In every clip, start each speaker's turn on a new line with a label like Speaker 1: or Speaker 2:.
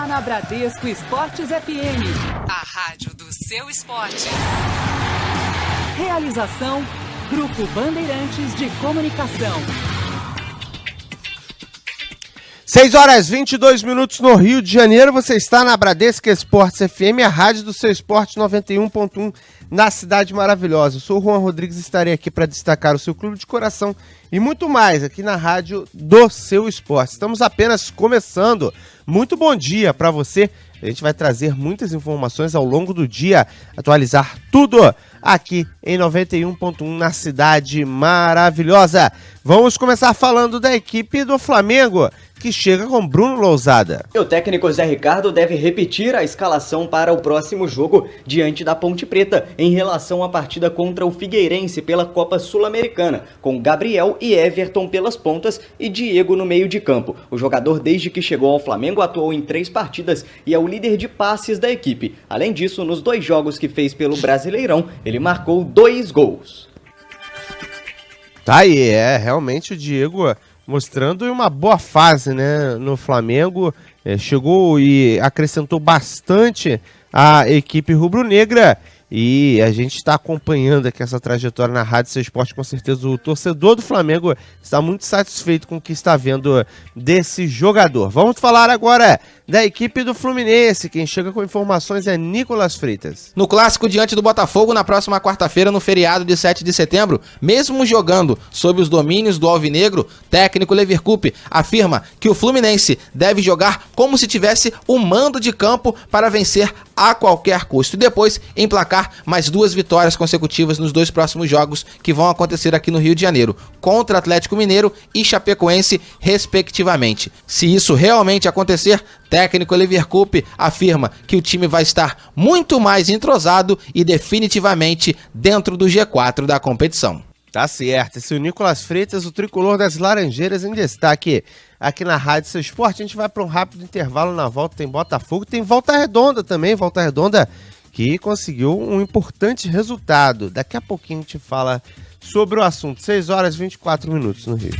Speaker 1: está na Bradesco Esportes FM.
Speaker 2: A rádio do seu esporte.
Speaker 1: Realização, Grupo Bandeirantes de Comunicação.
Speaker 3: 6h22 no Rio de Janeiro, você está na Bradesco Esportes FM, a rádio do seu esporte 91.1 na Cidade Maravilhosa. Eu sou o Juan Rodrigues e estarei aqui para destacar o seu clube de coração e muito mais aqui na rádio do seu esporte. Estamos apenas começando. Muito bom dia para você. A gente vai trazer muitas informações ao longo do dia, atualizar tudo aqui em 91.1 na Cidade Maravilhosa. Vamos começar falando da equipe do Flamengo, que chega com Bruno Lousada.
Speaker 4: O técnico Zé Ricardo deve repetir a escalação para o próximo jogo diante da Ponte Preta, em relação à partida contra o Figueirense pela Copa Sul-Americana, com Gabriel e Everton pelas pontas e Diego no meio de campo. O jogador, desde que chegou ao Flamengo, atuou em 3 partidas e é o líder de passes da equipe. Além disso, nos 2 jogos que fez pelo Brasileirão, ele marcou 2 gols.
Speaker 3: Tá aí, realmente o Diego mostrando uma boa fase, né, no Flamengo, chegou e acrescentou bastante a equipe rubro-negra e a gente está acompanhando aqui essa trajetória na Rádio Seu Esporte, com certeza o torcedor do Flamengo está muito satisfeito com o que está vendo desse jogador. Vamos falar agora da equipe do Fluminense. Quem chega com informações é Nicolas Freitas.
Speaker 5: No clássico diante do Botafogo, na próxima quarta-feira, no feriado de 7 de setembro, mesmo jogando sob os domínios do Alvinegro, técnico Leverkusen afirma que o Fluminense deve jogar como se tivesse o mando de campo para vencer a qualquer custo e depois emplacar mais 2 vitórias consecutivas nos 2 próximos jogos que vão acontecer aqui no Rio de Janeiro, contra Atlético Mineiro e Chapecoense, respectivamente. Se isso realmente acontecer, técnico Leverkusen afirma que o time vai estar muito mais entrosado e definitivamente dentro do G4 da competição.
Speaker 3: Tá certo, esse é o Nicolas Freitas, o tricolor das Laranjeiras em destaque aqui na Rádio Seu Esporte. A gente vai para um rápido intervalo. Na volta tem Botafogo, tem Volta Redonda também, Volta Redonda que conseguiu um importante resultado. Daqui a pouquinho a gente fala sobre o assunto. 6h24 no Rio.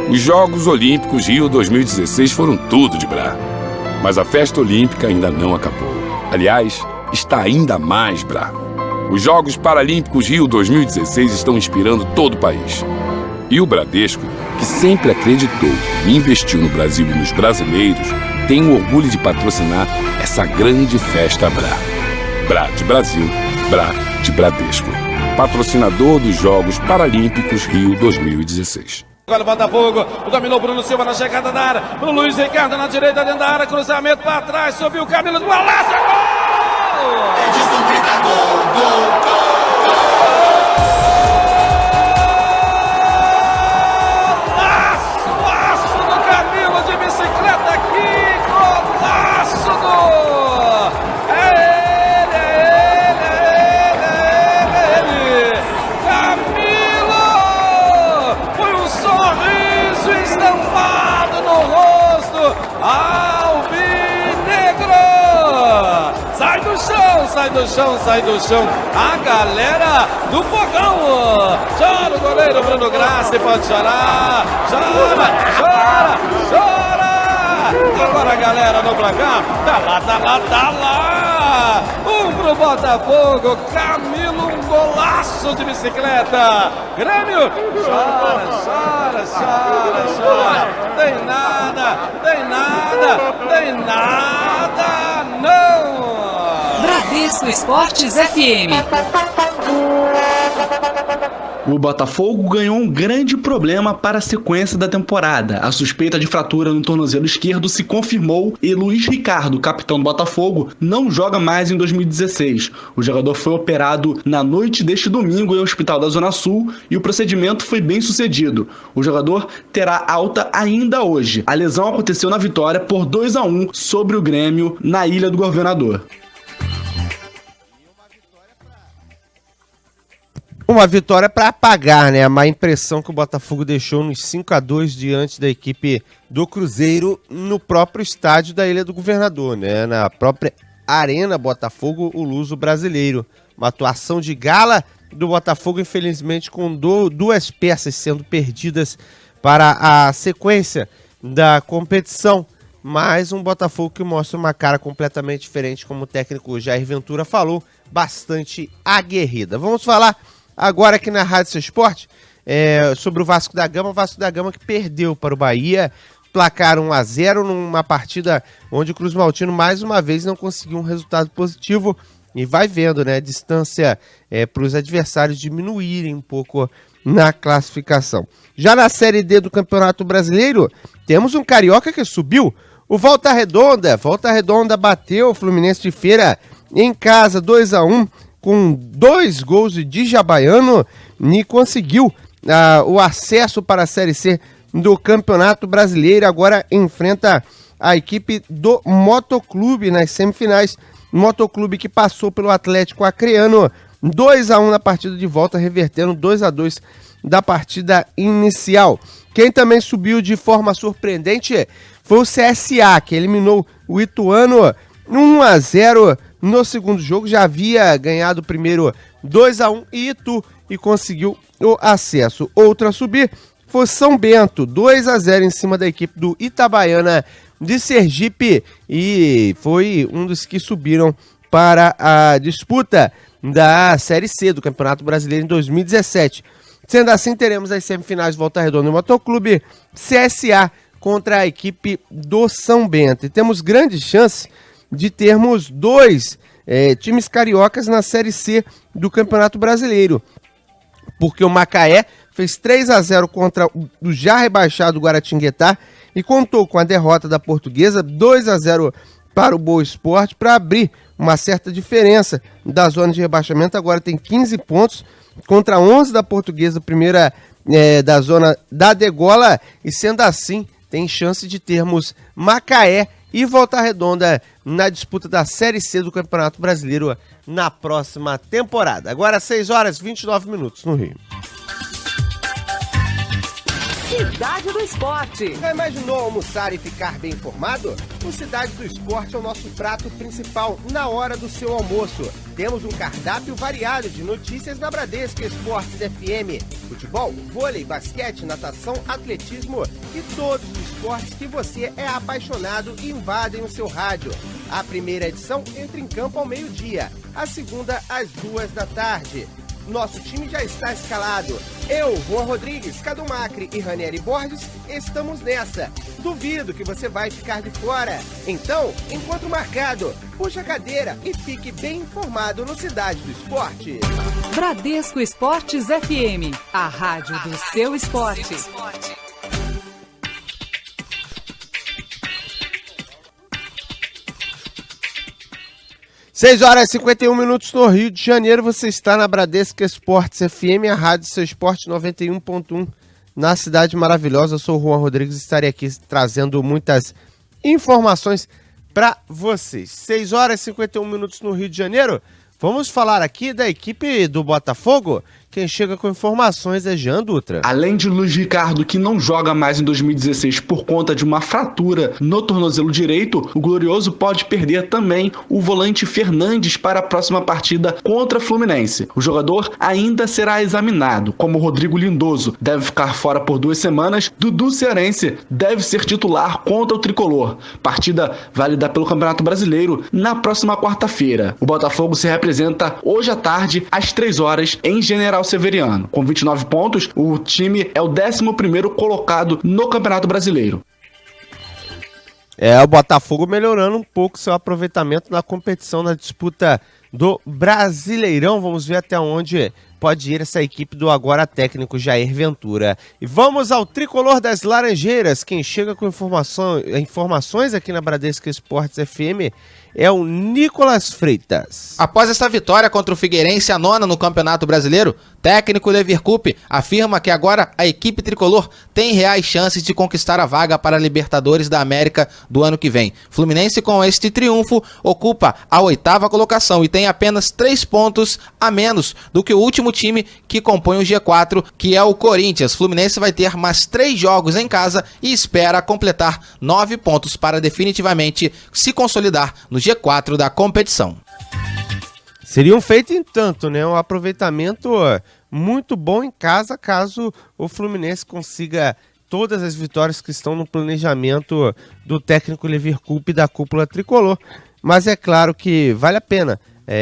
Speaker 6: Os Jogos Olímpicos Rio 2016 foram tudo de Brá. Mas a festa olímpica ainda não acabou. Aliás, está ainda mais Brá. Os Jogos Paralímpicos Rio 2016 estão inspirando todo o país. E o Bradesco, que sempre acreditou e investiu no Brasil e nos brasileiros, tem o orgulho de patrocinar essa grande festa Brá. Brá de Brasil, Brá de Bradesco. Patrocinador dos Jogos Paralímpicos Rio 2016.
Speaker 7: Agora o Botafogo, dominou Bruno Silva na chegada da área, pro Luiz Ricardo na direita dentro da área, cruzamento para trás, subiu o Camilo, golaço, gol! Edson grita gol, gol, gol! Golaço do Camilo de bicicleta aqui, golaço do... Sai do chão, a galera do fogão. Chora o goleiro Bruno Grassi, pode chorar. Chora. Agora a galera no placar, tá lá. Pro Botafogo, Camilo, um golaço de bicicleta. Grêmio, chora. Tem nada, não.
Speaker 2: Bradesco Esportes FM.
Speaker 8: O Botafogo ganhou um grande problema para a sequência da temporada. A suspeita de fratura no tornozelo esquerdo se confirmou e Luiz Ricardo, capitão do Botafogo, não joga mais em 2016. O jogador foi operado na noite deste domingo em um hospital da Zona Sul e o procedimento foi bem sucedido. O jogador terá alta ainda hoje. A lesão aconteceu na vitória por 2-1 sobre o Grêmio na Ilha do Governador.
Speaker 3: Uma vitória para apagar, né, a má impressão que o Botafogo deixou nos 5-2 diante da equipe do Cruzeiro no próprio estádio da Ilha do Governador, né, na própria Arena Botafogo, o luso brasileiro. Uma atuação de gala do Botafogo, infelizmente com 2 peças sendo perdidas para a sequência da competição. mas um Botafogo que mostra uma cara completamente diferente, como o técnico Jair Ventura falou, bastante aguerrida. Vamos falar agora aqui na Rádio Seu Esporte sobre o Vasco da Gama que perdeu para o Bahia, placar 1-0 numa partida onde o Cruz Maltino mais uma vez não conseguiu um resultado positivo e vai vendo, né, a distância para os adversários diminuírem um pouco na classificação. Já na Série D do Campeonato Brasileiro, temos um carioca que subiu, o Volta Redonda bateu o Fluminense de Feira em casa 2-1 com 2 gols de Djabaiano e conseguiu o acesso para a Série C do Campeonato Brasileiro. Agora enfrenta a equipe do Motoclube nas semifinais. Motoclube que passou pelo Atlético Acreano 2-1 na partida de volta, revertendo 2-2 da partida inicial. Quem também subiu de forma surpreendente foi o CSA, que eliminou o Ituano 1-0 no segundo jogo. Já havia ganhado o primeiro 2-1 em Itu e conseguiu o acesso. Outro a subir foi São Bento, 2-0 em cima da equipe do Itabaiana de Sergipe e foi um dos que subiram para a disputa da Série C do Campeonato Brasileiro em 2017. Sendo assim, teremos as semifinais Volta Redonda e Motoclube, CSA contra a equipe do São Bento. E temos grandes chances de termos 2 times cariocas na Série C do Campeonato Brasileiro, porque o Macaé fez 3-0 contra o já rebaixado Guaratinguetá e contou com a derrota da Portuguesa 2-0 para o Boa Esporte para abrir uma certa diferença da zona de rebaixamento. Agora tem 15 pontos contra 11 da Portuguesa, primeira da zona da degola, e sendo assim tem chance de termos Macaé e Volta Redonda na disputa da Série C do Campeonato Brasileiro na próxima temporada. Agora 6h29 no Rio.
Speaker 1: Cidade do Esporte.
Speaker 3: Já imaginou almoçar e ficar bem informado? O Cidade do Esporte é o nosso prato principal na hora do seu almoço. Temos um cardápio variado de notícias na Bradesco Esportes FM. Futebol, vôlei, basquete, natação, atletismo e todos os esportes que você é apaixonado invadem o seu rádio. A primeira edição entra em campo ao meio-dia, a segunda às 14h. Nosso time já está escalado. Eu, Juan Rodrigues, Cadu Macri e Ranieri Borges estamos nessa. Duvido que você vai ficar de fora. Então, encontro marcado. Puxa a cadeira e fique bem informado no Cidade do Esporte.
Speaker 1: Bradesco Esportes FM, a rádio do seu esporte.
Speaker 3: 6h51 no Rio de Janeiro, você está na Bradesco Esportes FM, a rádio Seu Esporte 91.1, na cidade maravilhosa. Eu sou o Juan Rodrigues e estarei aqui trazendo muitas informações para vocês. 6h51 no Rio de Janeiro, vamos falar aqui da equipe do Botafogo. Quem chega com informações é Jean Dutra.
Speaker 8: Além de Luiz Ricardo, que não joga mais em 2016 por conta de uma fratura no tornozelo direito, o Glorioso pode perder também o volante Fernandes para a próxima partida contra a Fluminense. O jogador ainda será examinado, como Rodrigo Lindoso deve ficar fora por 2 semanas, Dudu Cearense deve ser titular contra o Tricolor. Partida válida pelo Campeonato Brasileiro na próxima quarta-feira. O Botafogo se representa hoje à tarde, às 3h, em General Severiano. Com 29 pontos, o time é o 11º colocado no Campeonato Brasileiro.
Speaker 3: O Botafogo melhorando um pouco seu aproveitamento na competição, na disputa do Brasileirão. Vamos ver até onde pode ir essa equipe do agora técnico Jair Ventura. E vamos ao Tricolor das Laranjeiras. Quem chega com informações aqui na Bradesco Esportes FM é o Nicolas Freitas.
Speaker 5: Após essa vitória contra o Figueirense, a 9ª no Campeonato Brasileiro, técnico Leverkusen afirma que agora a equipe tricolor tem reais chances de conquistar a vaga para a Libertadores da América do ano que vem. Fluminense, com este triunfo, ocupa a 8ª colocação e tem apenas 3 pontos a menos do que o último time que compõe o G4, que é o Corinthians. Fluminense vai ter mais 3 jogos em casa e espera completar 9 pontos para definitivamente se consolidar no G4 da competição.
Speaker 3: Seria um feito em tanto, né? Um aproveitamento muito bom em casa, caso o Fluminense consiga todas as vitórias que estão no planejamento do técnico Leverkusen e da cúpula tricolor. Mas é claro que vale a pena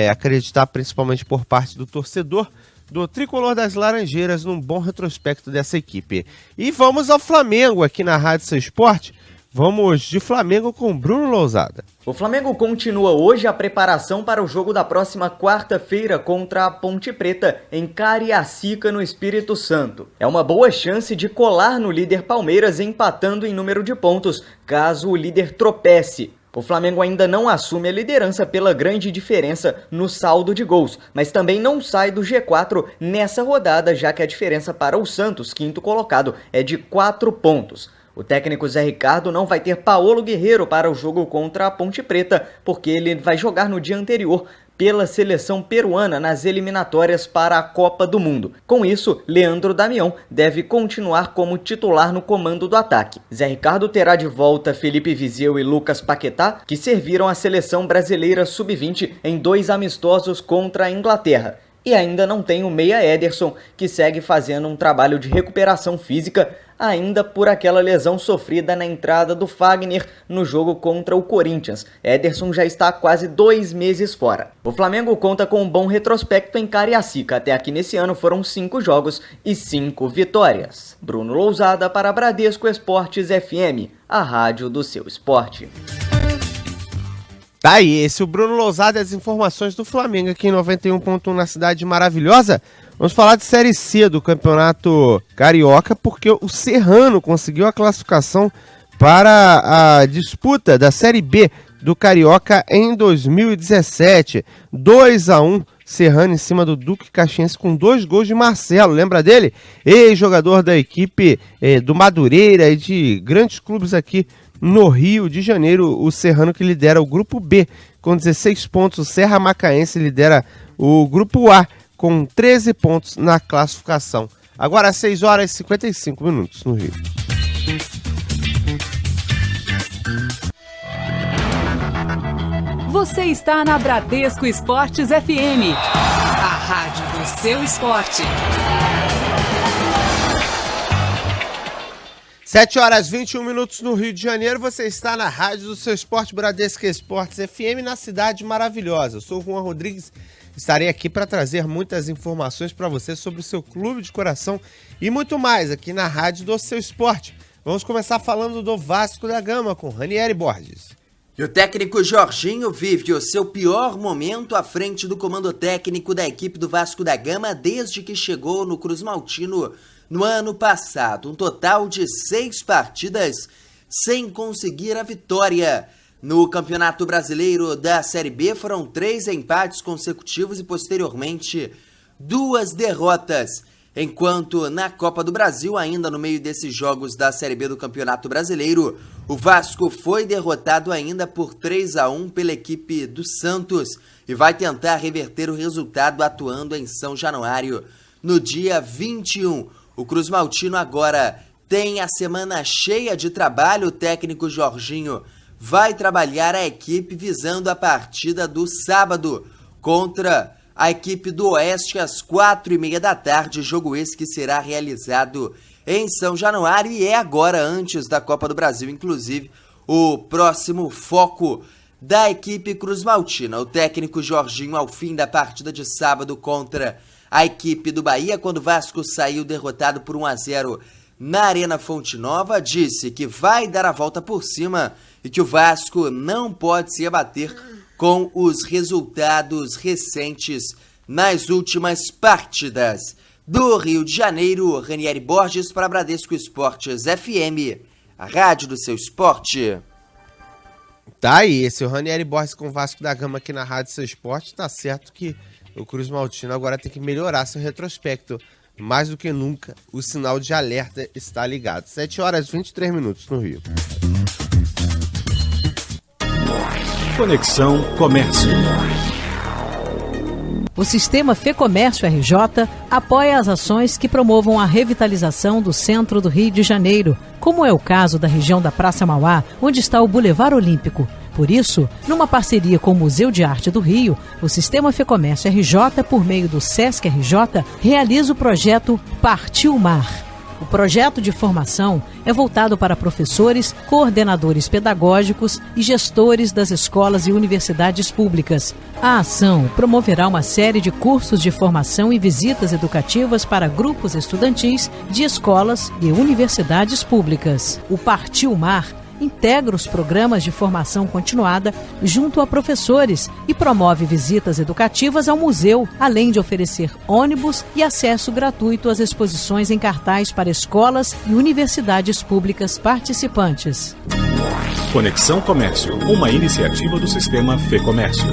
Speaker 3: acreditar, principalmente por parte do torcedor do Tricolor das Laranjeiras, num bom retrospecto dessa equipe. E vamos ao Flamengo aqui na Rádio Seu Esporte. Vamos de Flamengo com Bruno Lousada.
Speaker 4: O Flamengo continua hoje a preparação para o jogo da próxima quarta-feira contra a Ponte Preta, em Cariacica, no Espírito Santo. É uma boa chance de colar no líder Palmeiras, empatando em número de pontos, caso o líder tropece. O Flamengo ainda não assume a liderança pela grande diferença no saldo de gols, mas também não sai do G4 nessa rodada, já que a diferença para o Santos, quinto colocado, é de 4 pontos. O técnico Zé Ricardo não vai ter Paulo Guerreiro para o jogo contra a Ponte Preta, porque ele vai jogar no dia anterior pela seleção peruana nas eliminatórias para a Copa do Mundo. Com isso, Leandro Damião deve continuar como titular no comando do ataque. Zé Ricardo terá de volta Felipe Viseu e Lucas Paquetá, que serviram a seleção brasileira sub-20 em 2 amistosos contra a Inglaterra. E ainda não tem o meia Ederson, que segue fazendo um trabalho de recuperação física, ainda por aquela lesão sofrida na entrada do Fagner no jogo contra o Corinthians. Ederson já está há quase 2 meses fora. O Flamengo conta com um bom retrospecto em Cariacica. Até aqui nesse ano foram 5 jogos e 5 vitórias. Bruno Lousada para Bradesco Esportes FM, a rádio do seu esporte.
Speaker 3: Tá aí, esse é o Bruno Lousada e as informações do Flamengo aqui em 91.1 na Cidade Maravilhosa. Vamos falar de Série C do Campeonato Carioca, porque o Serrano conseguiu a classificação para a disputa da Série B do Carioca em 2017. 2-1, Serrano em cima do Duque Caxiense com 2 gols de Marcelo, lembra dele? Ex-jogador da equipe do Madureira e de grandes clubes aqui no Rio de Janeiro. O Serrano que lidera o Grupo B com 16 pontos, o Serra Macaense lidera o Grupo A com 13 pontos na classificação. Agora às 6 horas e 55 minutos no Rio.
Speaker 1: Você está na Bradesco Esportes FM, a rádio do seu esporte.
Speaker 3: 7 horas e 21 minutos no Rio de Janeiro, você está na rádio do seu esporte, Bradesco Esportes FM, na Cidade Maravilhosa. Eu sou o Juan Rodrigues, estarei aqui para trazer muitas informações para você sobre o seu clube de coração e muito mais aqui na rádio do seu esporte. Vamos começar falando do Vasco da Gama com Ranieri Borges.
Speaker 9: E o técnico Jorginho vive o seu pior momento à frente do comando técnico da equipe do Vasco da Gama desde que chegou no Cruz Maltino no ano passado. Um total de 6 partidas sem conseguir a vitória. No Campeonato Brasileiro da Série B foram 3 empates consecutivos e posteriormente 2 derrotas. Enquanto na Copa do Brasil, ainda no meio desses jogos da Série B do Campeonato Brasileiro, o Vasco foi derrotado ainda por 3-1 pela equipe do Santos e vai tentar reverter o resultado atuando em São Januário no dia 21. O Cruz Maltino agora tem a semana cheia de trabalho. O técnico Jorginho vai trabalhar a equipe visando a partida do sábado contra a equipe do Oeste às 4h30 da tarde, jogo esse que será realizado em São Januário e é agora, antes da Copa do Brasil, inclusive, o próximo foco da equipe Cruz Maltina. O técnico Jorginho, ao fim da partida de sábado contra a equipe do Bahia, quando o Vasco saiu derrotado por 1-0 na Arena Fonte Nova, disse que vai dar a volta por cima e que o Vasco não pode se abater com os resultados recentes nas últimas partidas. Do Rio de Janeiro, Ranieri Borges para Bradesco Esportes FM, a rádio do seu esporte.
Speaker 3: Tá aí, esse é o Ranieri Borges com o Vasco da Gama aqui na rádio do seu esporte. Tá certo que o Cruz Maltino agora tem que melhorar seu retrospecto. Mais do que nunca, o sinal de alerta está ligado. 7 horas e 23 minutos no Rio.
Speaker 10: Conexão Comércio.
Speaker 11: O Sistema Fecomércio RJ apoia as ações que promovam a revitalização do centro do Rio de Janeiro, como é o caso da região da Praça Mauá, onde está o Boulevard Olímpico. Por isso, numa parceria com o Museu de Arte do Rio, o Sistema Fecomércio RJ, por meio do Sesc RJ, realiza o projeto Partiu Mar. O projeto de formação é voltado para professores, coordenadores pedagógicos e gestores das escolas e universidades públicas. A ação promoverá uma série de cursos de formação e visitas educativas para grupos estudantis de escolas e universidades públicas. O Partiu Mar integra os programas de formação continuada junto a professores e promove visitas educativas ao museu, além de oferecer ônibus e acesso gratuito às exposições em cartaz para escolas e universidades públicas participantes.
Speaker 10: Conexão Comércio, uma iniciativa do Sistema Fê Comércio.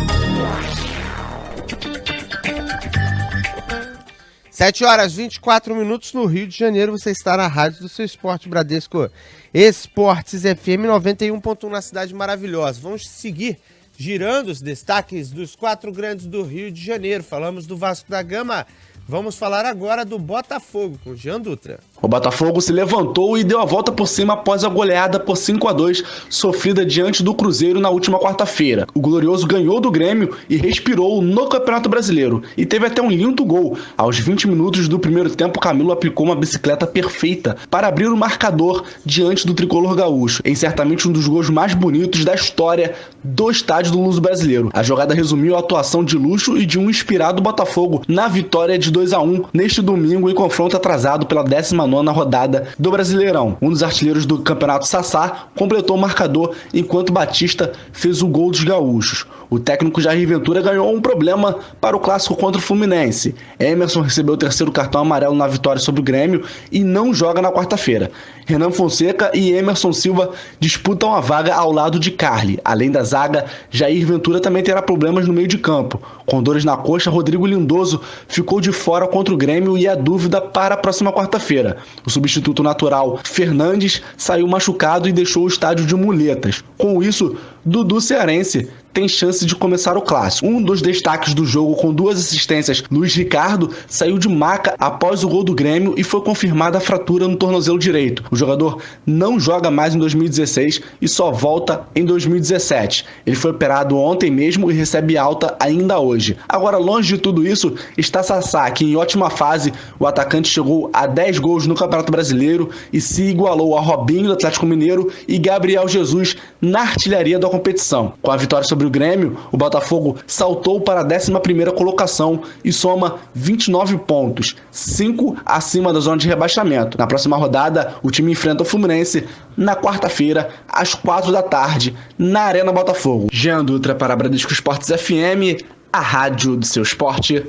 Speaker 3: 7h24 no Rio de Janeiro, você está na rádio do seu esporte Bradesco Esportes FM 91.1 na Cidade Maravilhosa. Vamos seguir girando os destaques dos 4 grandes do Rio de Janeiro. Falamos do Vasco da Gama, vamos falar agora do Botafogo com Jean Dutra.
Speaker 8: O Botafogo se levantou e deu a volta por cima após a goleada por 5-2 sofrida diante do Cruzeiro na última quarta-feira. O Glorioso ganhou do Grêmio e respirou no Campeonato Brasileiro. E teve até um lindo gol. Aos 20 minutos do primeiro tempo, Camilo aplicou uma bicicleta perfeita para abrir o marcador diante do tricolor gaúcho, em certamente um dos gols mais bonitos da história do estádio do Luso Brasileiro. A jogada resumiu a atuação de luxo e de um inspirado Botafogo na vitória de 2-1 neste domingo em confronto atrasado pela 19ª rodada do Brasileirão. Um dos artilheiros do campeonato, Sassá, completou o marcador enquanto Batista fez o gol dos gaúchos. O técnico Jair Ventura ganhou um problema para o clássico contra o Fluminense. Emerson recebeu o terceiro cartão amarelo na vitória sobre o Grêmio e não joga na quarta-feira. Renan Fonseca e Emerson Silva disputam a vaga ao lado de Carli. Além da zaga, Jair Ventura também terá problemas no meio de campo. Com dores na coxa, Rodrigo Lindoso ficou de fora contra o Grêmio e é dúvida para a próxima quarta-feira. O substituto natural, Fernandes, saiu machucado e deixou o estádio de muletas. Com isso, Dudu Cearense tem chance de começar o clássico. Um dos destaques do jogo, com 2 assistências, Luiz Ricardo, saiu de maca após o gol do Grêmio e foi confirmada a fratura no tornozelo direito. O jogador não joga mais em 2016 e só volta em 2017. Ele foi operado ontem mesmo e recebe alta ainda hoje. Agora, longe de tudo isso, está Sassá, que em ótima fase, o atacante chegou a 10 gols no Campeonato Brasileiro e se igualou a Robinho do Atlético Mineiro e Gabriel Jesus na artilharia da competição. Com a vitória sobre o Grêmio, o Botafogo saltou para a 11ª colocação e soma 29 pontos, 5 acima da zona de rebaixamento. Na próxima rodada, o time enfrenta o Fluminense na quarta-feira, às 4h, na Arena Botafogo. Jean Dutra para a Bradesco Esportes FM, a rádio do seu esporte.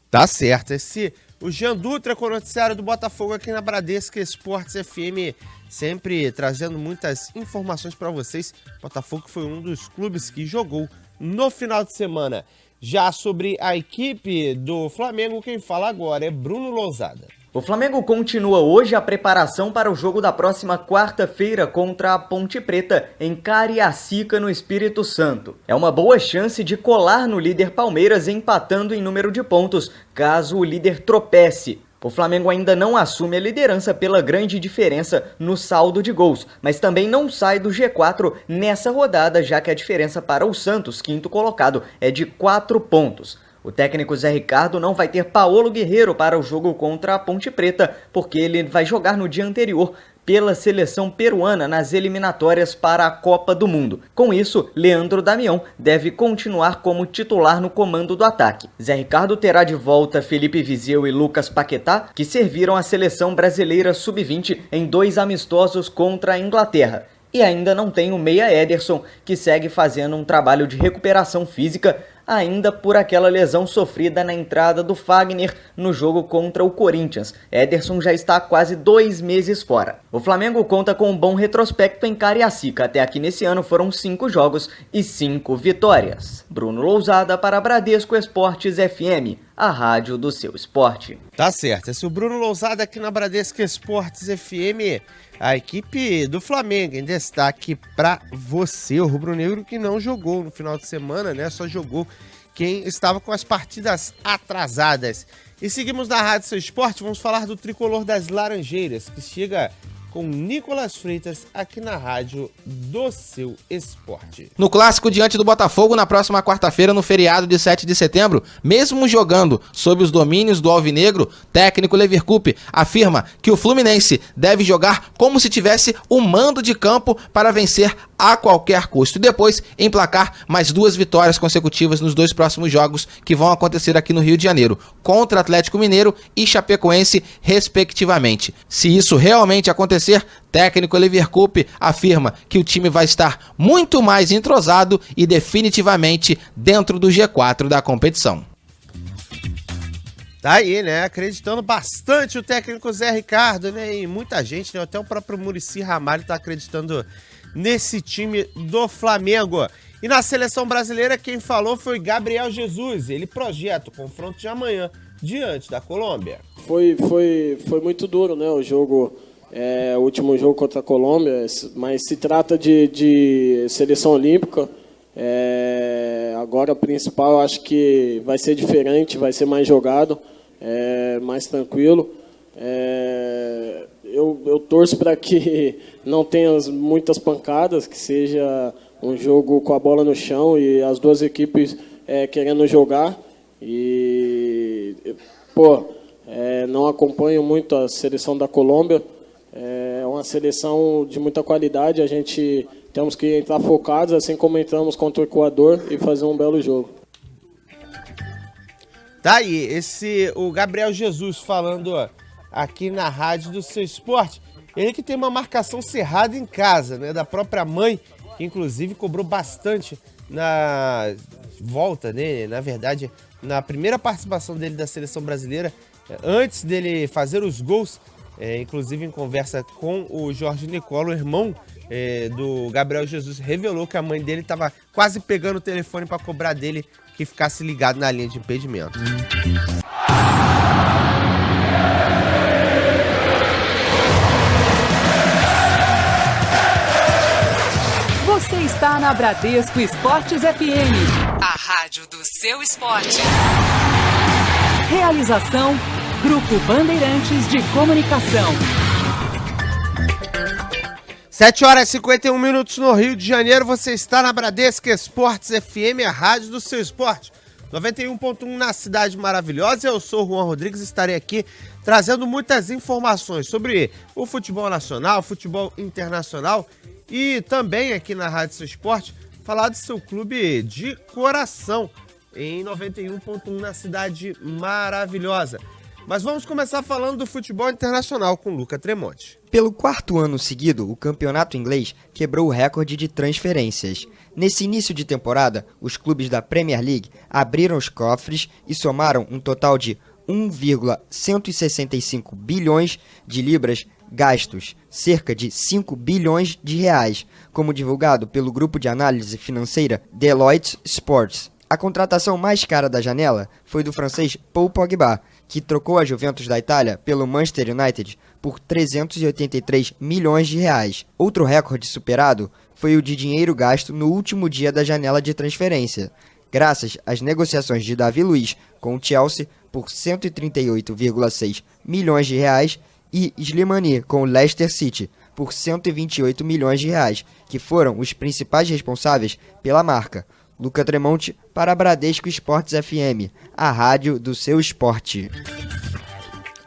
Speaker 3: Tá certo, o Jean Dutra com o noticiário do Botafogo aqui na Bradesco Esportes FM, sempre trazendo muitas informações para vocês. Botafogo foi um dos clubes que jogou no final de semana. Já sobre a equipe do Flamengo, quem fala agora é Bruno Lousada.
Speaker 4: O Flamengo continua hoje a preparação para o jogo da próxima quarta-feira contra a Ponte Preta, em Cariacica, no Espírito Santo. É uma boa chance de colar no líder Palmeiras, empatando em número de pontos, caso o líder tropece. O Flamengo ainda não assume a liderança pela grande diferença no saldo de gols, mas também não sai do G4 nessa rodada, já que a diferença para o Santos, 5º colocado, é de 4 pontos. O técnico Zé Ricardo não vai ter Paolo Guerreiro para o jogo contra a Ponte Preta, porque ele vai jogar no dia anterior pela seleção peruana nas eliminatórias para a Copa do Mundo. Com isso, Leandro Damião deve continuar como titular no comando do ataque. Zé Ricardo terá de volta Felipe Viseu e Lucas Paquetá, que serviram a seleção brasileira sub-20 em 2 amistosos contra a Inglaterra. E ainda não tem o meia Ederson, que segue fazendo um trabalho de recuperação física, ainda por aquela lesão sofrida na entrada do Fagner no jogo contra o Corinthians. Ederson já está há quase 2 meses fora. O Flamengo conta com um bom retrospecto em Cariacica. Até aqui nesse ano foram 5 jogos e 5 vitórias. Bruno Lousada para Bradesco Esportes FM, a rádio do seu esporte.
Speaker 3: Tá certo, esse é o Bruno Lousada aqui na Bradesco Esportes FM. A equipe do Flamengo em destaque para você, o rubro-negro que não jogou no final de semana, né? Só jogou quem estava com as partidas atrasadas. E seguimos na Rádio Seu Esporte, vamos falar do tricolor das Laranjeiras, que chega com Nicolas Freitas, aqui na rádio do seu esporte.
Speaker 5: No clássico diante do Botafogo, na próxima quarta-feira, no feriado de 7 de setembro, mesmo jogando sob os domínios do alvinegro, técnico Leverkusen afirma que o Fluminense deve jogar como se tivesse o mando de campo para vencer a qualquer custo e depois emplacar mais 2 vitórias consecutivas nos 2 próximos jogos que vão acontecer aqui no Rio de Janeiro, contra Atlético Mineiro e Chapecoense, respectivamente. Se isso realmente acontecer, técnico Leverkusen afirma que o time vai estar muito mais entrosado e definitivamente dentro do G4 da competição.
Speaker 3: Tá aí, né? Acreditando bastante o técnico Zé Ricardo, né? E muita gente, né? Até o próprio Muricy Ramalho tá acreditando nesse time do Flamengo. E na seleção brasileira, quem falou foi Gabriel Jesus. Ele projeta o confronto de amanhã diante da Colômbia.
Speaker 12: Foi muito duro, né? O jogo, o último jogo contra a Colômbia, mas se trata de seleção olímpica. Agora, o principal, eu acho que vai ser diferente, vai ser mais jogado, mais tranquilo. Eu torço para que não tenha muitas pancadas, que seja um jogo com a bola no chão e as duas equipes querendo jogar. E, não acompanho muito a seleção da Colômbia. É uma seleção de muita qualidade, a gente temos que entrar focados, assim como entramos contra o Equador, e fazer um belo jogo.
Speaker 3: Tá aí, o Gabriel Jesus falando aqui na rádio do seu esporte. Ele que tem uma marcação cerrada em casa, né, da própria mãe, que inclusive cobrou bastante na volta, né, na verdade, na primeira participação dele da seleção brasileira, antes dele fazer os gols, inclusive em conversa com o Jorge Nicola, o irmão do Gabriel Jesus, revelou que a mãe dele estava quase pegando o telefone para cobrar dele que ficasse ligado na linha de impedimento.
Speaker 1: Você está na Bradesco Esportes FM.
Speaker 2: A rádio do seu esporte.
Speaker 1: Realização Grupo Bandeirantes de Comunicação.
Speaker 3: 7h51 no Rio de Janeiro, você está na Bradesco Esportes FM, a rádio do seu esporte. 91.1 na Cidade Maravilhosa. Eu sou o Juan Rodrigues, estarei aqui trazendo muitas informações sobre o futebol nacional, futebol internacional e também aqui na Rádio do Seu Esporte, falar do seu clube de coração em 91.1 na Cidade Maravilhosa. Mas vamos começar falando do futebol internacional com Luca Tremonti.
Speaker 13: Pelo 4º ano seguido, o campeonato inglês quebrou o recorde de transferências. Nesse início de temporada, os clubes da Premier League abriram os cofres e somaram um total de 1,165 bilhões de libras gastos, cerca de 5 bilhões de reais, como divulgado pelo grupo de análise financeira Deloitte Sports. A contratação mais cara da janela foi do francês Paul Pogba, que trocou a Juventus da Itália pelo Manchester United por 383 milhões de reais. Outro recorde superado foi o de dinheiro gasto no último dia da janela de transferência, graças às negociações de Davi Luiz com o Chelsea por 138,6 milhões de reais e Slimani com o Leicester City por 128 milhões de reais, que foram os principais responsáveis pela marca. Luca Tremonti para a Bradesco Esportes FM, a rádio do seu esporte.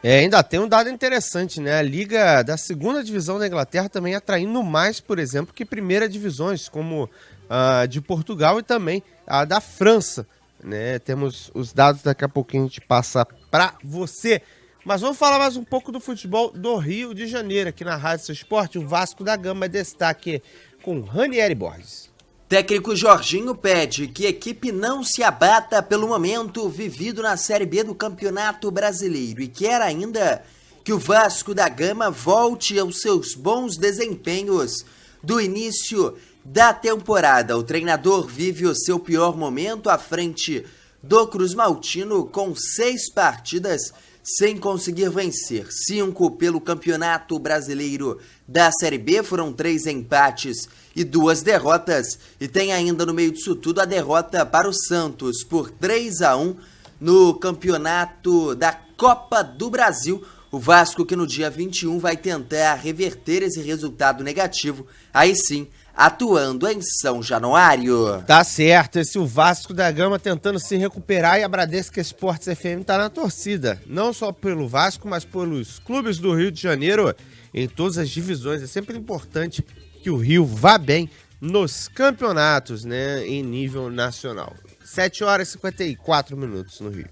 Speaker 3: Ainda tem um dado interessante, né? A Liga da Segunda Divisão da Inglaterra também atraindo mais, por exemplo, que Primeira Divisões, como a de Portugal e também a da França, né? Temos os dados, daqui a pouquinho a gente passa para você. Mas vamos falar mais um pouco do futebol do Rio de Janeiro, aqui na Rádio do Seu Esporte. O Vasco da Gama é destaque com Ranieri Borges.
Speaker 9: Técnico Jorginho pede que a equipe não se abata pelo momento vivido na Série B do Campeonato Brasileiro e quer ainda que o Vasco da Gama volte aos seus bons desempenhos do início da temporada. O treinador vive o seu pior momento à frente do Cruz Maltino com 6 partidas sem conseguir vencer. 5 pelo Campeonato Brasileiro da Série B, foram 3 empates e 2 derrotas. E tem ainda no meio disso tudo a derrota para o Santos por 3-1 no Campeonato da Copa do Brasil. O Vasco que no dia 21 vai tentar reverter esse resultado negativo, aí sim, atuando em São Januário.
Speaker 3: Tá certo, esse o Vasco da Gama tentando se recuperar e a Bradesco Esportes FM tá na torcida. Não só pelo Vasco, mas pelos clubes do Rio de Janeiro em todas as divisões. É sempre importante que o Rio vá bem nos campeonatos, né, em nível nacional. 7 horas e 54 minutos no Rio.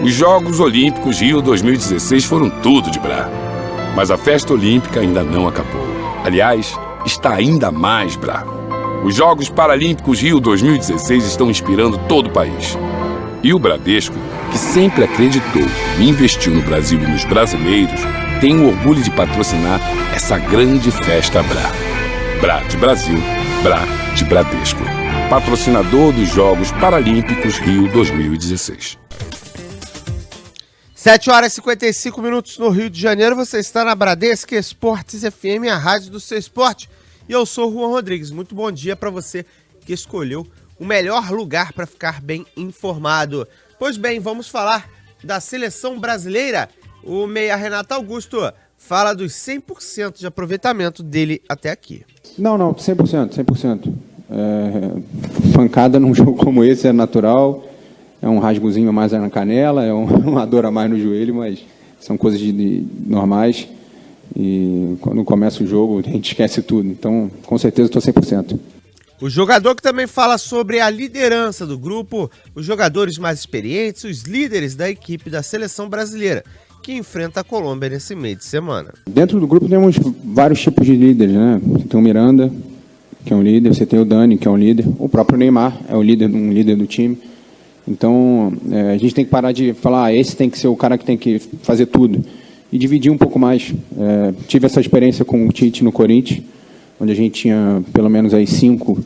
Speaker 6: Os Jogos Olímpicos Rio 2016 foram tudo de Brá. Mas a festa olímpica ainda não acabou. Aliás, está ainda mais Brá. Os Jogos Paralímpicos Rio 2016 estão inspirando todo o país. E o Bradesco, que sempre acreditou e investiu no Brasil e nos brasileiros, tem o orgulho de patrocinar essa grande festa Brá. Brá de Brasil, Brá de Bradesco. Patrocinador dos Jogos Paralímpicos Rio 2016.
Speaker 3: 7 horas e 55 minutos no Rio de Janeiro. Você está na Bradesco Esportes FM, a rádio do seu esporte. E eu sou o Juan Rodrigues. Muito bom dia para você que escolheu o melhor lugar para ficar bem informado. Pois bem, vamos falar da seleção brasileira. O meia Renato Augusto fala dos 100% de aproveitamento dele até aqui.
Speaker 14: Não, 100%. Pancada num jogo como esse é natural. É um rasgozinho mais na canela, é uma dor a mais no joelho, mas são coisas normais. E quando começa o jogo, a gente esquece tudo. Então, com certeza, estou 100%.
Speaker 3: O jogador que também fala sobre a liderança do grupo, os jogadores mais experientes, os líderes da equipe da seleção brasileira, que enfrenta a Colômbia nesse meio de semana.
Speaker 14: Dentro do grupo temos vários tipos de líderes, né? Você tem o Miranda, que é um líder, você tem o Dani, que é um líder, o próprio Neymar é um líder do time. Então, a gente tem que parar de falar, esse tem que ser o cara que tem que fazer tudo, e dividir um pouco mais. Tive essa experiência com o Tite no Corinthians, onde a gente tinha pelo menos aí 5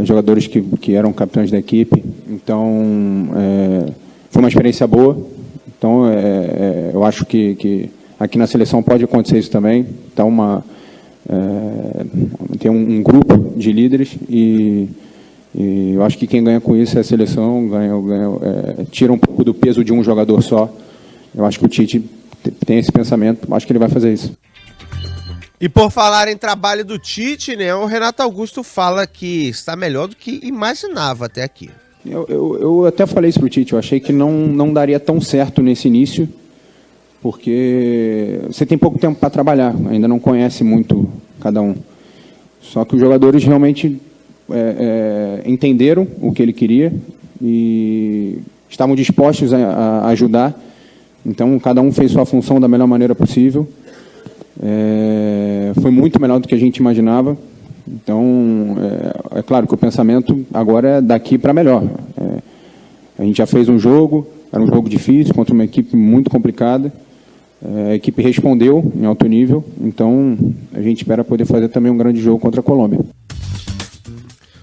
Speaker 14: jogadores que eram capitães da equipe. Então, foi uma experiência boa. Então, eu acho que aqui na seleção pode acontecer isso também. Então, tem um grupo de líderes e eu acho que quem ganha com isso é a seleção, tira um pouco do peso de um jogador só. Eu acho que o Tite tem esse pensamento, acho que ele vai fazer isso.
Speaker 3: E por falar em trabalho do Tite, né, o Renato Augusto fala que está melhor do que imaginava até aqui.
Speaker 14: Eu até falei isso pro Tite, eu achei que não daria tão certo nesse início, porque você tem pouco tempo para trabalhar, ainda não conhece muito cada um. Só que os jogadores realmente entenderam o que ele queria e estavam dispostos a ajudar. Então, cada um fez sua função da melhor maneira possível. Foi muito melhor do que a gente imaginava. Então, é claro que o pensamento agora é daqui para melhor. A gente já fez um jogo, era um jogo difícil, contra uma equipe muito complicada. A equipe respondeu em alto nível. Então, a gente espera poder fazer também um grande jogo contra a Colômbia.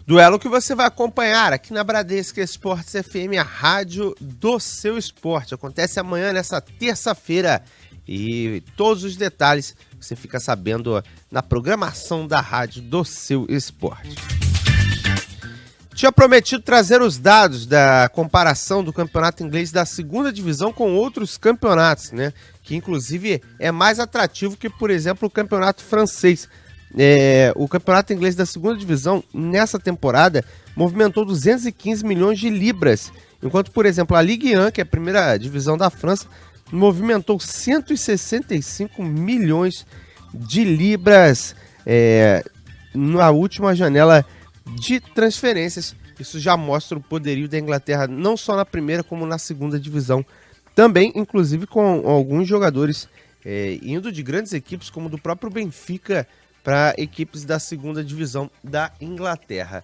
Speaker 3: Duelo que você vai acompanhar aqui na Bradesco Esportes FM, a rádio do seu esporte. Acontece amanhã, nessa terça-feira. E todos os detalhes você fica sabendo na programação da rádio do seu esporte. Tinha prometido trazer os dados da comparação do campeonato inglês da segunda divisão com outros campeonatos, né? Que inclusive é mais atrativo que, por exemplo, o campeonato francês. O campeonato inglês da segunda divisão, nessa temporada, movimentou 215 milhões de libras, enquanto, por exemplo, a Ligue 1, que é a primeira divisão da França, movimentou 165 milhões de libras na última janela de transferências. Isso já mostra o poderio da Inglaterra, não só na primeira, como na segunda divisão. Também, inclusive, com alguns jogadores indo de grandes equipes, como do próprio Benfica, para equipes da segunda divisão da Inglaterra.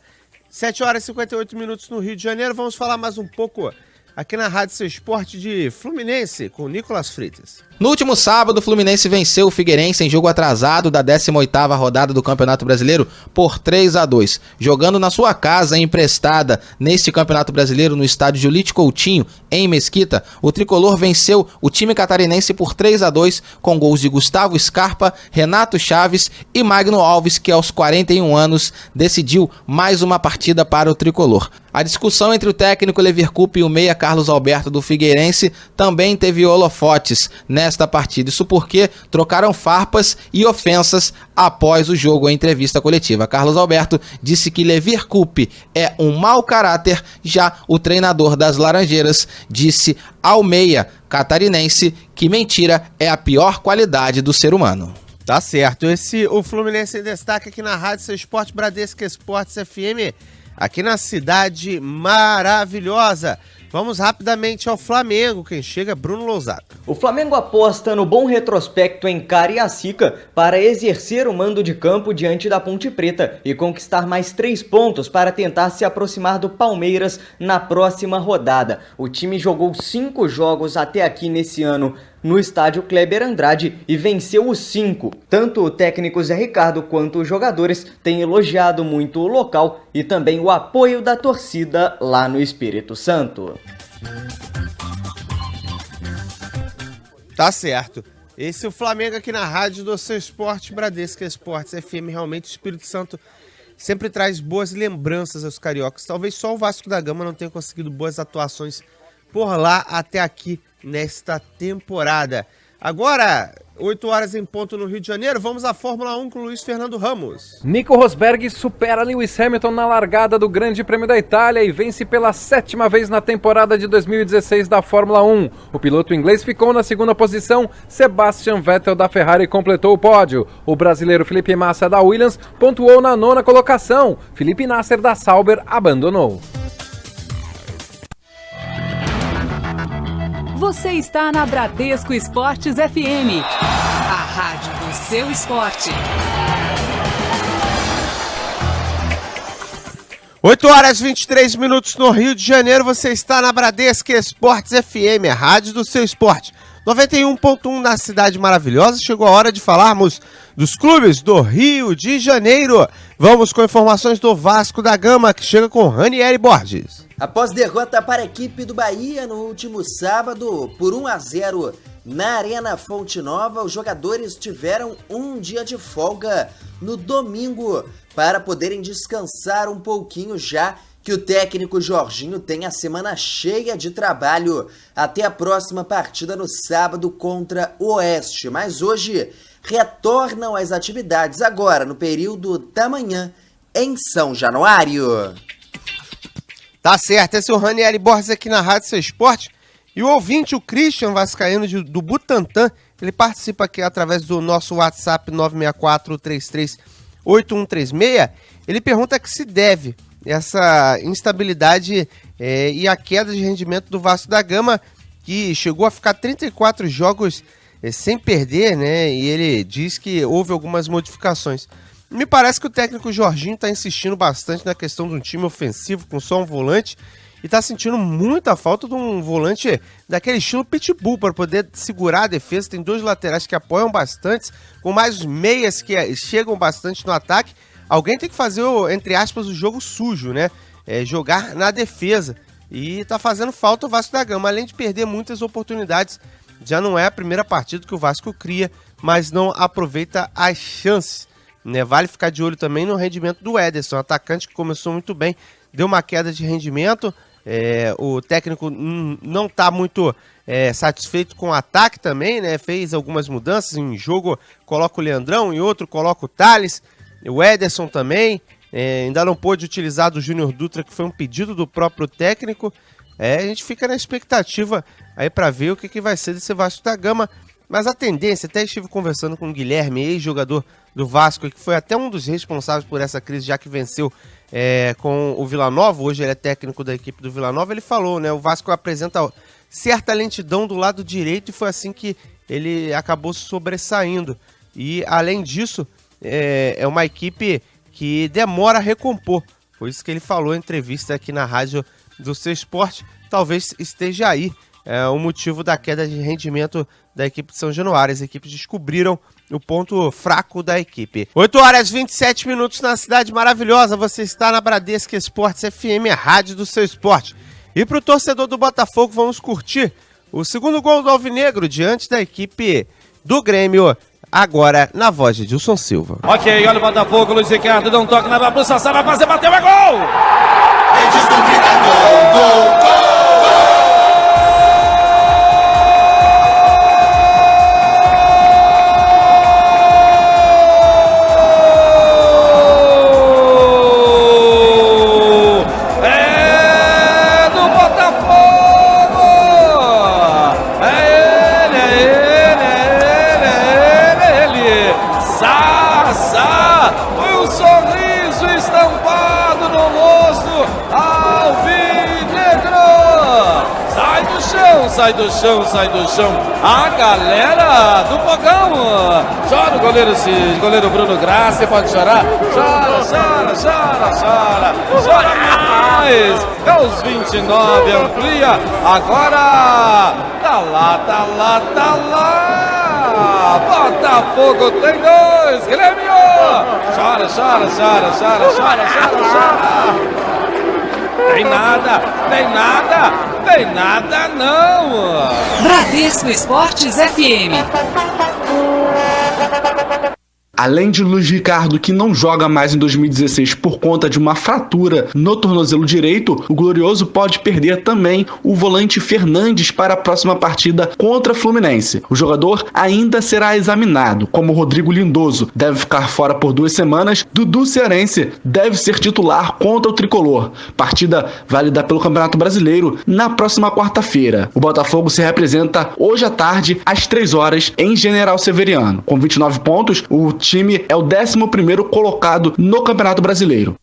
Speaker 3: 7 horas e 58 minutos no Rio de Janeiro. Vamos falar mais um pouco aqui na Rádio Seu Esporte de Fluminense, com o Nicolas Freitas.
Speaker 5: No último sábado, o Fluminense venceu o Figueirense em jogo atrasado da 18ª rodada do Campeonato Brasileiro por 3-2. Jogando na sua casa emprestada neste Campeonato Brasileiro no estádio Julite Coutinho, em Mesquita, o tricolor venceu o time catarinense por 3-2 com gols de Gustavo Scarpa, Renato Chaves e Magno Alves, que aos 41 anos decidiu mais uma partida para o tricolor. A discussão entre o técnico Lever Coupe e o meia Carlos Alberto do Figueirense também teve holofotes nesta partida. Isso porque trocaram farpas e ofensas após o jogo em entrevista coletiva. Carlos Alberto disse que Lever Coupe é um mau caráter, já o treinador das Laranjeiras disse ao meia catarinense que mentira é a pior qualidade do ser humano.
Speaker 3: Tá certo, o Fluminense em destaque aqui na Rádio Seu Esporte, Bradesco Esportes FM, aqui na Cidade Maravilhosa. Vamos rapidamente ao Flamengo, quem chega é Bruno Lousada.
Speaker 4: O Flamengo aposta no bom retrospecto em Cariacica para exercer o mando de campo diante da Ponte Preta e conquistar mais 3 pontos para tentar se aproximar do Palmeiras na próxima rodada. O time jogou 5 jogos até aqui nesse ano no estádio Kleber Andrade e venceu os 5. Tanto o técnico Zé Ricardo quanto os jogadores têm elogiado muito o local e também o apoio da torcida lá no Espírito Santo.
Speaker 3: Tá certo. Esse é o Flamengo aqui na Rádio do Seu Esporte, Bradesco Esportes FM. Realmente o Espírito Santo sempre traz boas lembranças aos cariocas. Talvez só o Vasco da Gama não tenha conseguido boas atuações por lá até aqui nesta temporada. Agora, 8 horas em ponto no Rio de Janeiro, vamos à Fórmula 1 com Luiz Fernando Ramos.
Speaker 15: Nico Rosberg supera Lewis Hamilton na largada do Grande Prêmio da Itália e vence pela 7ª vez na temporada de 2016 da Fórmula 1. O piloto inglês ficou na 2ª posição, Sebastian Vettel da Ferrari completou o pódio. O brasileiro Felipe Massa da Williams pontuou na 9ª colocação. Felipe Nasser da Sauber abandonou.
Speaker 1: Você está na Bradesco Esportes FM, a rádio do seu esporte.
Speaker 3: 8 horas e 23 minutos no Rio de Janeiro, você está na Bradesco Esportes FM, a rádio do seu esporte. 91.1 na Cidade Maravilhosa. Chegou a hora de falarmos dos clubes do Rio de Janeiro. Vamos com informações do Vasco da Gama, que chega com Ranieri Borges.
Speaker 9: Após derrota para a equipe do Bahia no último sábado por 1-0 na Arena Fonte Nova, os jogadores tiveram um dia de folga no domingo para poderem descansar um pouquinho, já que o técnico Jorginho tem a semana cheia de trabalho até a próxima partida no sábado contra o Oeste. Mas hoje retornam às atividades agora no período da manhã em São Januário.
Speaker 3: Tá certo, esse é o Ranieri Borges aqui na Rádio Seu Esporte. E o ouvinte, o Christian Vascaíno do Butantã, ele participa aqui através do nosso WhatsApp 964-33-8136. Ele pergunta que se deve essa instabilidade e a queda de rendimento do Vasco da Gama, que chegou a ficar 34 jogos sem perder, né? E ele diz que houve algumas modificações. Me parece que o técnico Jorginho está insistindo bastante na questão de um time ofensivo com só um volante e está sentindo muita falta de um volante daquele estilo pitbull para poder segurar a defesa. Tem 2 laterais que apoiam bastante, com mais os meias que chegam bastante no ataque. Alguém tem que fazer, entre aspas, o jogo sujo, né? Jogar na defesa. E tá fazendo falta o Vasco da Gama, além de perder muitas oportunidades. Já não é a primeira partida que o Vasco cria, mas não aproveita as chances. Né? Vale ficar de olho também no rendimento do Ederson, atacante que começou muito bem, deu uma queda de rendimento. O técnico não está muito satisfeito com o ataque também, né? Fez algumas mudanças. Em um jogo coloca o Leandrão, em outro coloca o Thales, o Ederson também. Ainda não pôde utilizar do Júnior Dutra, que foi um pedido do próprio técnico. A gente fica na expectativa aí para ver o que vai ser desse Vasco da Gama. Mas a tendência, até estive conversando com o Guilherme, ex-jogador do Vasco, que foi até um dos responsáveis por essa crise, já que venceu com o Vila Nova. Hoje ele é técnico da equipe do Vila Nova. Ele falou, né? O Vasco apresenta certa lentidão do lado direito e foi assim que ele acabou se sobressaindo. E além disso, é uma equipe que demora a recompor. Foi isso que ele falou em entrevista aqui na Rádio do Seu Esporte. Talvez esteja aí o motivo da queda de rendimento da equipe de São Januário. As equipes descobriram o ponto fraco da equipe. 8h27 na Cidade Maravilhosa. Você está na Bradesco Esportes FM, a rádio do seu esporte. E para o torcedor do Botafogo, vamos curtir o segundo gol do Alvinegro diante da equipe do Grêmio, agora na voz de Edilson Silva.
Speaker 7: Ok, olha o Botafogo, Luiz Ricardo dá um toque na bola pro Sassá, vai fazer, bateu, é gol! Edilson grita gol, gol, gol! Sai do chão, a galera do Fogão. Chora o goleiro Bruno Graça, pode chorar. Chora mais. É os 29, amplia. Agora, tá lá. Botafogo tem 2, Grêmio. Chora. Tem nada não!
Speaker 2: Bradesco Esportes FM.
Speaker 8: Além de Luiz Ricardo, que não joga mais em 2016 por conta de uma fratura no tornozelo direito, o Glorioso pode perder também o volante Fernandes para a próxima partida contra a Fluminense. O jogador ainda será examinado, como Rodrigo Lindoso deve ficar fora por 2 semanas, Dudu Cearense deve ser titular contra o Tricolor. Partida válida pelo Campeonato Brasileiro na próxima quarta-feira. O Botafogo se representa hoje à tarde, às 3 horas, em General Severiano. Com 29 pontos, o time é o 11º colocado no Campeonato Brasileiro.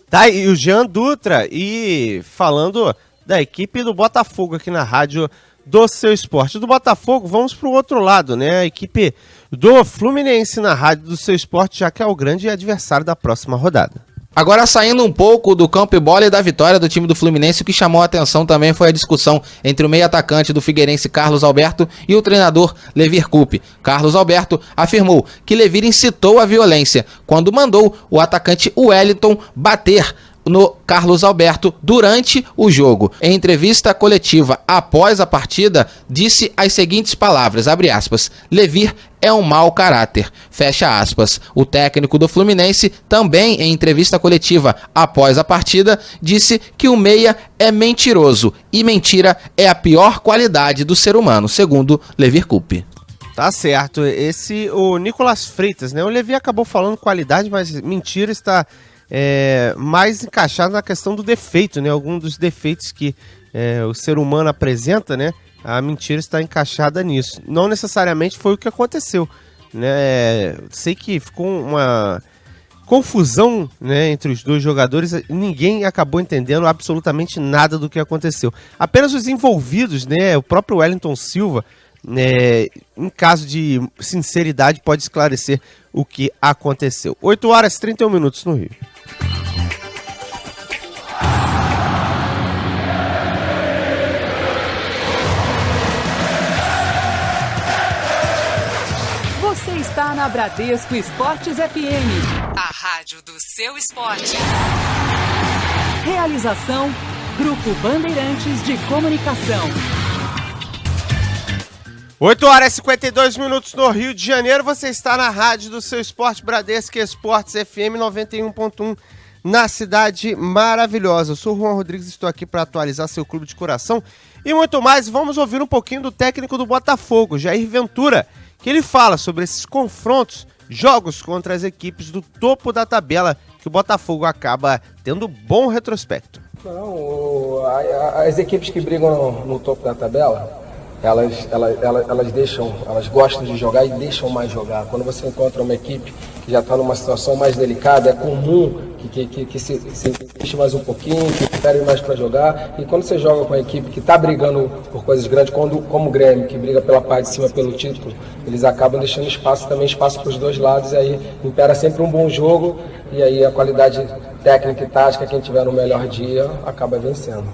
Speaker 3: Tá aí o Jean Dutra, e falando da equipe do Botafogo aqui na rádio do seu esporte. Do Botafogo, vamos pro outro lado, né? A equipe do Fluminense na rádio do seu esporte, já que é o grande adversário da próxima rodada.
Speaker 5: Agora, saindo um pouco do campo e bola e da vitória do time do Fluminense, o que chamou a atenção também foi a discussão entre o meio atacante do Figueirense, Carlos Alberto, e o treinador Levir Coupe. Carlos Alberto afirmou que Levir incitou a violência quando mandou o atacante Wellington bater no Carlos Alberto durante o jogo. Em entrevista coletiva após a partida, disse as seguintes palavras, abre aspas, Levir é um mau caráter, fecha aspas. O técnico do Fluminense, também em entrevista coletiva após a partida, disse que o meia é mentiroso e mentira é a pior qualidade do ser humano, segundo Levir Coupe.
Speaker 3: Tá certo, o Nicolas Freitas, né? O Levir acabou falando qualidade, mas mentira está mais encaixado na questão do defeito, né? Algum dos defeitos que o ser humano apresenta, né? A mentira está encaixada nisso. Não necessariamente foi o que aconteceu, né? Sei que ficou uma confusão, né, entre os dois jogadores. Ninguém acabou entendendo absolutamente nada do que aconteceu. Apenas os envolvidos, né? O próprio Wellington Silva, em caso de sinceridade, pode esclarecer o que aconteceu. 8h31 no Rio.
Speaker 1: Você está na Bradesco Esportes FM.
Speaker 2: A rádio do seu esporte.
Speaker 1: Realização: Grupo Bandeirantes de Comunicação.
Speaker 3: 8h52 no Rio de Janeiro. Você está na rádio do seu esporte, Bradesco Esportes FM 91.1, na Cidade Maravilhosa. Eu sou o Juan Rodrigues, estou aqui para atualizar seu clube de coração e muito mais. Vamos ouvir um pouquinho do técnico do Botafogo, Jair Ventura, que ele fala sobre esses confrontos, jogos contra as equipes do topo da tabela, que o Botafogo acaba tendo bom retrospecto.
Speaker 16: Não, as equipes que brigam no topo da tabela, elas gostam de jogar e deixam mais jogar. Quando você encontra uma equipe que já está numa situação mais delicada, é comum que se deixe mais um pouquinho, que espere mais para jogar. E quando você joga com a equipe que está brigando por coisas grandes, como o Grêmio, que briga pela parte de cima pelo título, eles acabam deixando espaço para os dois lados, e aí impera sempre um bom jogo, e aí a qualidade técnica e tática, quem tiver no melhor dia, acaba vencendo.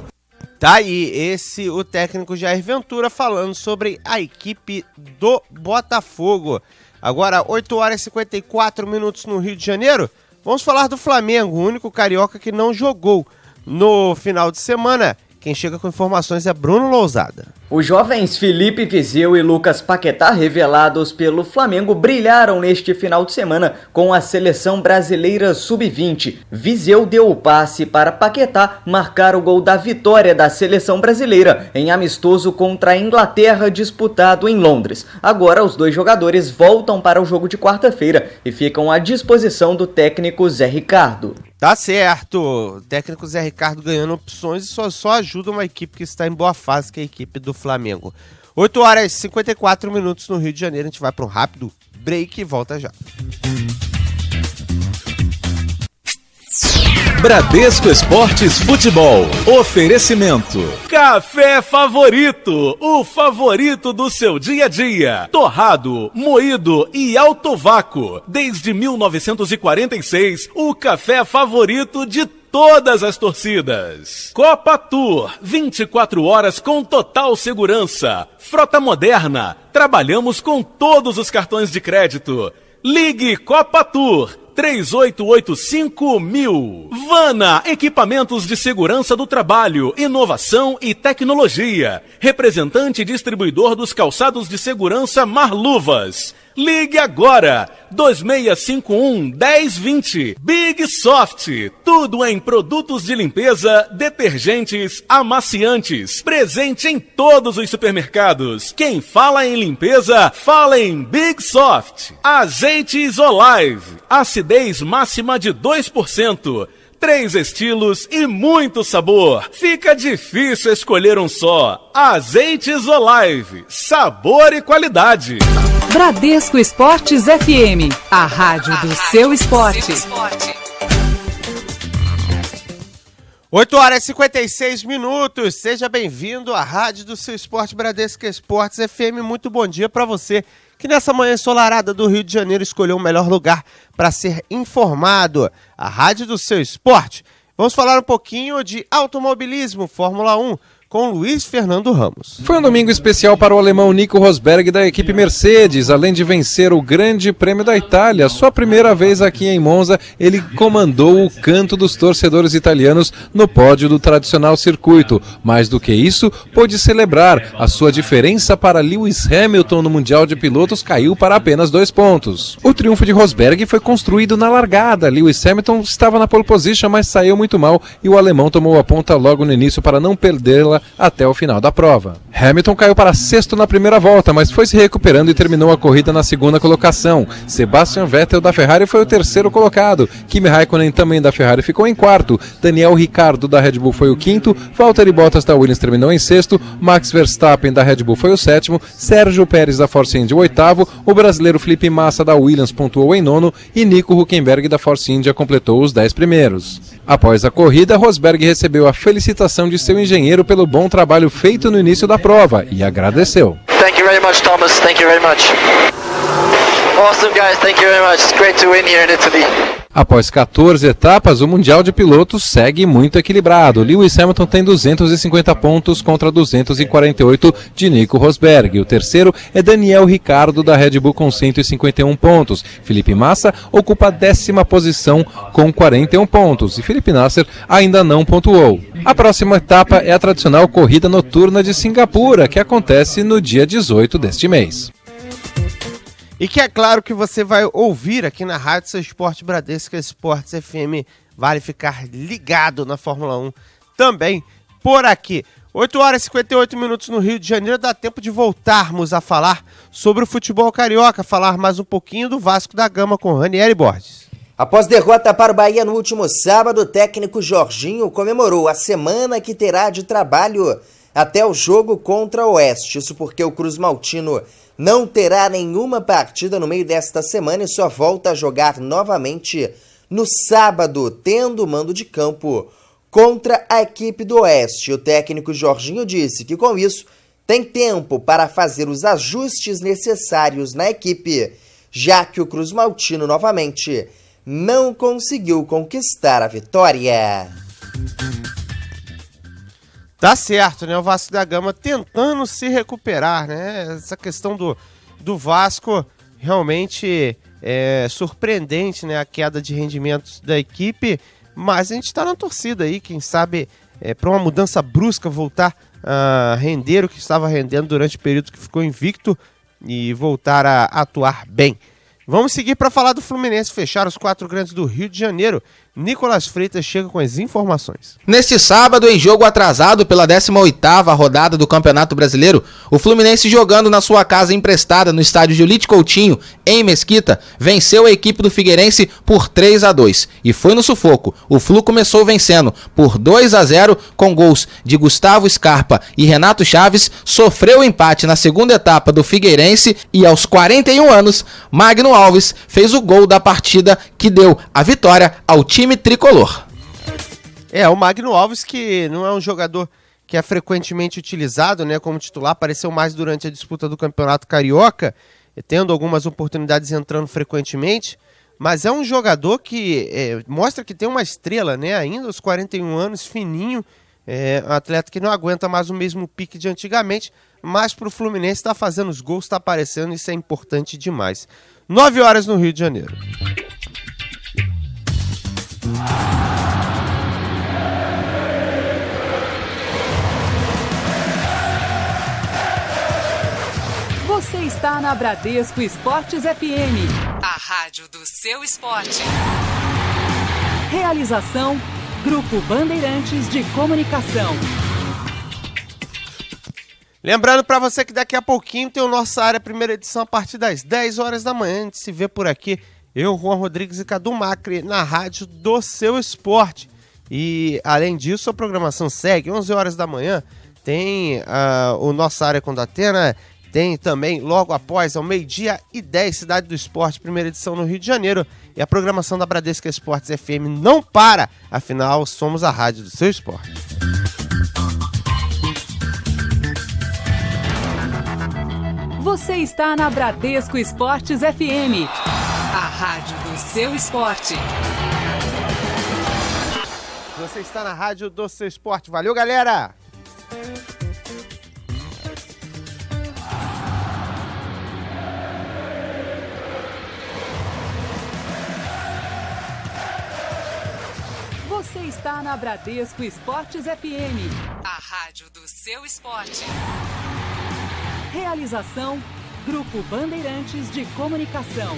Speaker 3: Tá aí, o técnico Jair Ventura falando sobre a equipe do Botafogo. Agora, 8 horas e 54 minutos no Rio de Janeiro. Vamos falar do Flamengo, o único carioca que não jogou no final de semana. Quem chega com informações é Bruno Lousada.
Speaker 4: Os jovens Felipe Viseu e Lucas Paquetá, revelados pelo Flamengo, brilharam neste final de semana com a seleção brasileira sub-20. Viseu deu o passe para Paquetá marcar o gol da vitória da seleção brasileira em amistoso contra a Inglaterra disputado em Londres. Agora os dois jogadores voltam para o jogo de quarta-feira e ficam à disposição do técnico Zé Ricardo.
Speaker 3: Tá certo, o técnico Zé Ricardo ganhando opções e só ajuda uma equipe que está em boa fase, que é a equipe do Flamengo. 8 horas e 54 minutos no Rio de Janeiro, a gente vai para um rápido break e volta já.
Speaker 10: Bradesco Esportes Futebol. Oferecimento. Café Favorito. O favorito do seu dia a dia. Torrado, moído e alto vácuo. Desde 1946, o café favorito de todas as torcidas. Copa Tour, 24 horas com total segurança. Frota moderna, trabalhamos com todos os cartões de crédito. Ligue Copa Tour 3885.000. Vana, equipamentos de segurança do trabalho, inovação e tecnologia. Representante e distribuidor dos calçados de segurança Marluvas. Ligue agora, 2651-1020. Big Soft, tudo em produtos de limpeza, detergentes, amaciantes. Presente em todos os supermercados. Quem fala em limpeza, fala em Big Soft. Azeites Olive, acidez máxima de 2%. 3 estilos e muito sabor. Fica difícil escolher um só. Azeites Olive, sabor e qualidade.
Speaker 1: Bradesco Esportes FM, a rádio do seu esporte.
Speaker 3: 8 horas e 56 minutos, seja bem-vindo à rádio do seu esporte, Bradesco Esportes FM. Muito bom dia para você que nessa manhã ensolarada do Rio de Janeiro escolheu o melhor lugar para ser informado, a rádio do seu esporte. Vamos falar um pouquinho de automobilismo, Fórmula 1, com Luiz Fernando Ramos.
Speaker 15: Foi um domingo especial para o alemão Nico Rosberg da equipe Mercedes. Além de vencer o Grande Prêmio da Itália, sua primeira vez aqui em Monza, ele comandou o canto dos torcedores italianos no pódio do tradicional circuito. Mais do que isso, pôde celebrar. A sua diferença para Lewis Hamilton no Mundial de Pilotos caiu para apenas 2 pontos. O triunfo de Rosberg foi construído na largada. Lewis Hamilton estava na pole position, mas saiu muito mal e o alemão tomou a ponta logo no início para não perdê-la até o final da prova. Hamilton caiu para 6º na primeira volta, mas foi se recuperando e terminou a corrida na 2ª colocação. Sebastian Vettel da Ferrari foi o 3º colocado. Kimi Raikkonen também da Ferrari ficou em 4º. Daniel Ricciardo da Red Bull foi o 5º. Valtteri Bottas da Williams terminou em 6º. Max Verstappen da Red Bull foi o 7º. Sérgio Pérez da Force India o 8º. O brasileiro Felipe Massa da Williams pontuou em 9º e Nico Hülkenberg da Force India completou os 10 primeiros. Após a corrida, Rosberg recebeu a felicitação de seu engenheiro pelo bom trabalho feito no início da prova e agradeceu.
Speaker 17: Thank you very much, Thomas. Thank you very much. Awesome, guys. Thank you very much. It's great to win here in Italy.
Speaker 15: Após 14 etapas, o Mundial de Pilotos segue muito equilibrado. Lewis Hamilton tem 250 pontos contra 248 de Nico Rosberg. O terceiro é Daniel Ricciardo da Red Bull com 151 pontos. Felipe Massa ocupa a 10ª posição com 41 pontos e Felipe Nasser ainda não pontuou. A próxima etapa é a tradicional corrida noturna de Singapura, que acontece no dia 18 deste mês.
Speaker 3: E que é claro que você vai ouvir aqui na Rádio Seu Esporte Bradesco Esportes FM. Vale ficar ligado na Fórmula 1 também por aqui. 8 horas e 58 minutos no Rio de Janeiro. Dá tempo de voltarmos a falar sobre o futebol carioca. Falar mais um pouquinho do Vasco da Gama com Ranieri Borges.
Speaker 9: Após derrota para o Bahia no último sábado, o técnico Jorginho comemorou a semana que terá de trabalho até o jogo contra o Oeste. Isso porque o Cruz Maltino não terá nenhuma partida no meio desta semana e só volta a jogar novamente no sábado, tendo mando de campo contra a equipe do Oeste. O técnico Jorginho disse que com isso tem tempo para fazer os ajustes necessários na equipe, já que o Cruz Maltino novamente não conseguiu conquistar a vitória.
Speaker 3: Tá certo, né? O Vasco da Gama tentando se recuperar, né? Essa questão do Vasco realmente é surpreendente, né? A queda de rendimentos da equipe, mas a gente tá na torcida aí, quem sabe para uma mudança brusca voltar a render o que estava rendendo durante o período que ficou invicto e voltar a atuar bem. Vamos seguir para falar do Fluminense fechar os 4 grandes do Rio de Janeiro. Nicolas Freitas chega com as informações.
Speaker 5: Neste sábado, em jogo atrasado pela 18ª rodada do Campeonato Brasileiro, o Fluminense, jogando na sua casa emprestada no estádio Julite Coutinho, em Mesquita, venceu a equipe do Figueirense por 3-2. E foi no sufoco. O Flu começou vencendo por 2-0 com gols de Gustavo Scarpa e Renato Chaves, sofreu o empate na segunda etapa do Figueirense e aos 41 anos, Magno Alves fez o gol da partida que deu a vitória ao time tricolor.
Speaker 3: O Magno Alves, que não é um jogador que é frequentemente utilizado, né, como titular, apareceu mais durante a disputa do Campeonato Carioca, tendo algumas oportunidades entrando frequentemente, mas é um jogador que mostra que tem uma estrela, né, ainda aos 41 anos, fininho, um atleta que não aguenta mais o mesmo pique de antigamente, mas para o Fluminense está fazendo os gols, está aparecendo, isso é importante demais. 9 horas no Rio de Janeiro.
Speaker 1: Você está na Bradesco Esportes FM.
Speaker 2: A rádio do seu esporte.
Speaker 1: Realização: Grupo Bandeirantes de Comunicação.
Speaker 3: Lembrando para você que daqui a pouquinho tem o Nossa Área, primeira edição, a partir das 10 horas da manhã. A gente se vê por aqui, eu, Juan Rodrigues e Cadu Macri, na rádio do seu esporte. E, além disso, a programação segue. 11 horas da manhã tem o Nossa Área com Datena. Tem também, logo após, ao 12:10, Cidade do Esporte, primeira edição no Rio de Janeiro. E a programação da Bradesco Esportes FM não para. Afinal, somos a rádio do seu esporte.
Speaker 1: Você está na Bradesco Esportes FM.
Speaker 2: A rádio do seu esporte.
Speaker 3: Você está na rádio do seu esporte. Valeu, galera!
Speaker 1: Você está na Bradesco Esportes FM.
Speaker 2: A rádio do seu esporte.
Speaker 1: Realização: Grupo Bandeirantes de Comunicação.